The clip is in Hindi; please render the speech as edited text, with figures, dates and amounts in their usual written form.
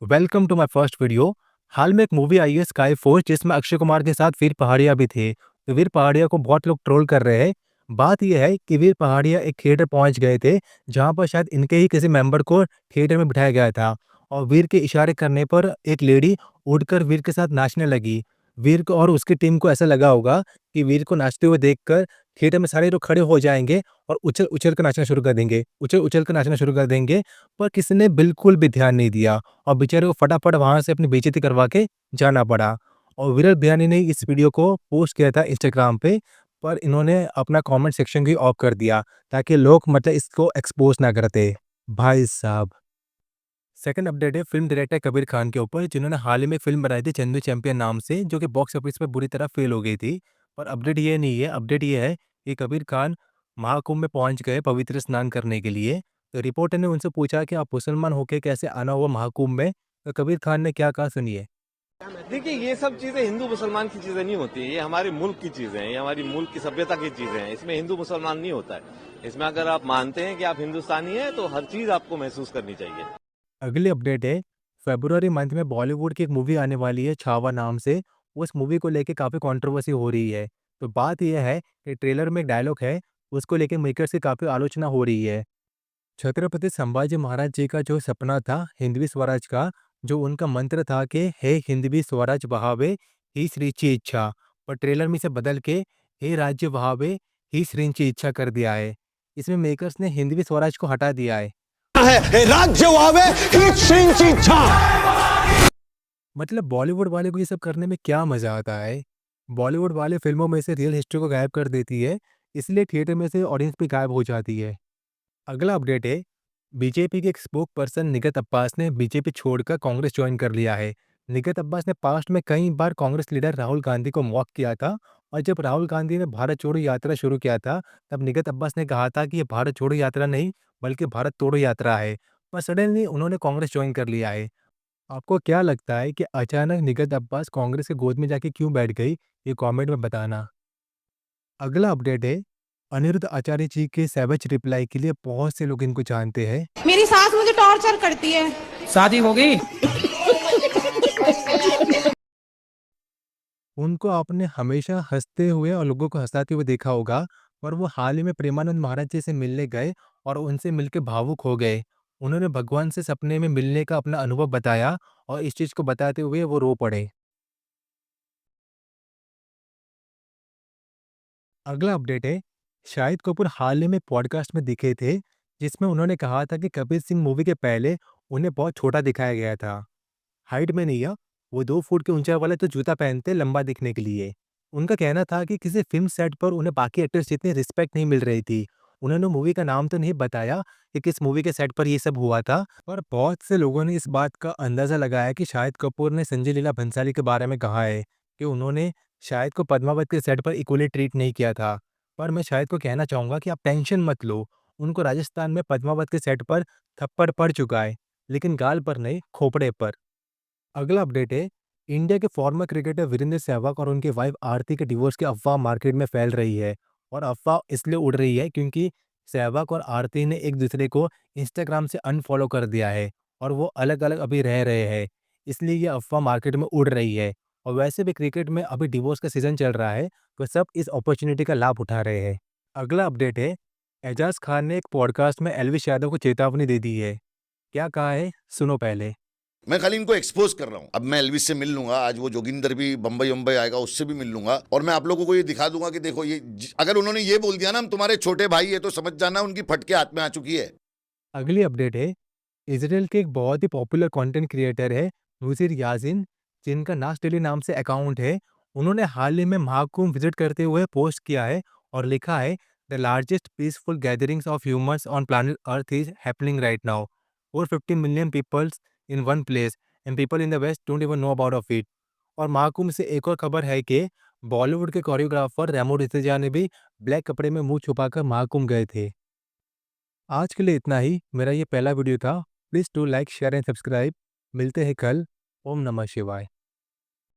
Welcome to my first video. हाल में एक मूवी आई है स्काई फोर्स जिसमें अक्षय कुमार के साथ वीर पहाड़िया भी थे। तो वीर पहाड़िया को बहुत लोग ट्रोल कर रहे हैं। बात यह है कि वीर पहाड़िया एक थिएटर पहुंच गए थे जहां पर शायद इनके ही किसी मेंबर को थिएटर में बिठाया गया था और वीर के इशारे करने पर एक लेडी उठकर वीर के साथ नाचने लगी। वीर को और उसकी टीम को ऐसा लगा होगा कि वीर को नाचते हुए देखकर थिएटर में सारे लोग खड़े हो जाएंगे और उछल उछल कर नाचना शुरू कर देंगे, उछल उछल कर नाचना शुरू कर देंगे। पर किसी ने बिल्कुल भी ध्यान नहीं दिया और बेचारे को फटाफट वहाँ से अपनी बेइज्जती करवा के जाना पड़ा। और विरल बियानी ने इस वीडियो को पोस्ट किया था इंस्टाग्राम पे, पर इन्होंने अपना कमेंट सेक्शन भी ऑफ कर दिया ताकि लोग मतलब इसको एक्सपोज़ ना करते। भाई साहब! सेकंड अपडेट है फिल्म डायरेक्टर कबीर खान के ऊपर जिन्होंने हाल ही में फ़िल्म बनाई थी चंदू चैंपियन नाम से, जो कि बॉक्स ऑफिस पे बुरी तरह फेल हो गई थी। पर अपडेट ये नहीं है, अपडेट ये है कि कबीर खान महाकुंभ में पहुँच गए पवित्र स्नान करने के लिए। तो रिपोर्टर ने उनसे पूछा कि आप मुसलमान होके कैसे आना हुआ महाकुंभ में? तो कबीर खान ने क्या कहा सुनिए। देखिए, ये सब चीजें हिंदू मुसलमान की चीजें नहीं होती। ये हमारे मुल्क की चीजें हैं, ये हमारी मुल्क की सभ्यता की चीजें हैं। इसमें हिंदू मुसलमान नहीं होता है। इसमें अगर आप मानते हैं कि आप हिंदुस्तानी हैं तो हर चीज आपको महसूस करनी चाहिए। अगली अपडेट है, फ़रवरी मंथ में बॉलीवुड की एक मूवी आने वाली है छावा नाम से। उस मूवी को लेके काफ़ी कंट्रोवर्सी हो रही है। तो बात ये है कि ट्रेलर में एक डायलॉग है, उसको लेके मेकर्स की काफ़ी आलोचना हो रही है। छत्रपति संभाजी महाराज जी का जो सपना था हिंदवी स्वराज का, जो उनका मंत्र था कि हे हिंदवी स्वराज बहावे ही श्रीची इच्छा, पर ट्रेलर में इसे बदल के हे राज्य बहावे ही श्रींची इच्छा कर दिया है। इसमें मेकर्स ने हिंदवी स्वराज को हटा दिया है। है राज्य वावे ही श्रींची इच्छा। मतलब बॉलीवुड वाले को ये सब करने में क्या मजा आता है। बॉलीवुड वाले फिल्मों में से रियल हिस्ट्री को गायब कर देती है, इसलिए थिएटर में से ऑडियंस भी गायब हो जाती है। अगला अपडेट है, बीजेपी के एक स्पोक पर्सन निगत अब्बास ने बीजेपी छोड़कर कांग्रेस ज्वाइन कर लिया है। निगत अब्बास ने पास्ट में कई बार कांग्रेस लीडर राहुल गांधी को मॉक किया था और जब राहुल गांधी ने भारत छोड़ो यात्रा शुरू किया था, तब निगत अब्बास ने कहा था कि ये भारत छोड़ो यात्रा नहीं बल्कि भारत तोड़ो यात्रा है। पर सडनली उन्होंने कांग्रेस ज्वाइन कर लिया है। आपको क्या लगता है कि अचानक निगत अब्बास कांग्रेस के गोद में जाके क्यों बैठ गई? ये कमेंट में बताना। अगला अपडेट है, अनिरुद्ध आचार्य जी के सैवेज रिप्लाई के लिए बहुत से लोग इनको जानते हैं। मेरी सास मुझे टॉर्चर करती है। शादी हो गई। उनको आपने हमेशा हंसते हुए और लोगों को हंसाते हुए देखा होगा, पर वो हाल ही में प्रेमानंद महाराज जी से मिलने गए और उनसे मिलकर भावुक हो गए। उन्होंने भगवान से सपने में मिलने का अपना अनुभव बताया और इस चीज को बताते हुए वो रो पड़े। अगला अपडेट है, शाहिद कपूर हाल ही में पॉडकास्ट में दिखे थे जिसमें उन्होंने कहा था कि कबीर सिंह मूवी के पहले उन्हें बहुत छोटा दिखाया गया था। हाइट में नहीं है, वो 2 फुट के ऊंचाई वाला तो जूता पहनते लंबा दिखने के लिए। उनका कहना था कि किसी फिल्म सेट पर उन्हें बाकी एक्टर्स जितनी रिस्पेक्ट नहीं मिल रही थी। उन्होंने मूवी का नाम तो नहीं बताया कि किस मूवी के सेट पर ये सब हुआ था, पर बहुत से लोगों ने इस बात का अंदाजा लगाया कि शाहिद कपूर ने संजय लीला भंसाली के बारे में कहा है कि उन्होंने शाहिद को पद्मावत के सेट पर इक्वली ट्रीट नहीं किया था। पर मैं शाहिद को कहना चाहूंगा कि आप टेंशन मत लो, उनको राजस्थान में पद्मावत के सेट पर थप्पड़ पड़ चुका है, लेकिन गाल पर नहीं, खोपड़े पर। अगला अपडेट है, इंडिया के फॉर्मर क्रिकेटर वीरेंद्र सहवाग और उनकी वाइफ आरती के डिवोर्स की अफवाह मार्केट में फैल रही है। और अफवाह इसलिए उड़ रही है क्योंकि सहवाग और आरती ने एक दूसरे को इंस्टाग्राम से अनफॉलो कर दिया है और वो अलग अलग अभी रह रहे हैं। इसलिए ये अफवाह मार्केट में उड़ रही है। और वैसे भी क्रिकेट में अभी डिवोर्स का सीजन चल रहा है, तो सब इस अपॉर्चुनिटी का लाभ उठा रहे हैं। अगला अपडेट है, एजाज खान ने एक पॉडकास्ट में एलविश यादव को चेतावनी दे दी है। क्या कहा है, सुनो पहले। मैं खाली इनको एक्सपोज कर रहा हूं। अब मैं एल्विस से मिल लूंगा, आज वो जोगिंदर भी बम्बई बम्बई आएगा, उससे भी मिल लूंगा और मैं आप लोगों को ये दिखा दूंगा कि देखो ये अगर उन्होंने ये बोल दिया ना हम तुम्हारे छोटे भाई है, तो समझ जाना उनकी फटके हाथ में आ चुकी है। अगली अपडेट है, इसराइल के एक बहुत ही पॉपुलर कंटेंट क्रिएटर है नुसीर याजिन, जिनका नाश डेली नाम से अकाउंट है। उन्होंने हाल ही में महाकुंभ विजिट करते हुए पोस्ट किया है और लिखा है, the largest peaceful gatherings of humans on planet Earth is happening right now. 450 million peoples in one place and people in the west don't even know about of it. और महाकुंभ से एक और खबर है कि बॉलीवुड के कोरियोग्राफर रेमो डिसूजा ने भी ब्लैक कपड़े में मुंह छुपाकर महाकुंभ गए थे। आज के लिए इतना ही। मेरा ये पहला वीडियो था। Please do like share and subscribe. मिलते हैं कल। ओम नमः शिवाय।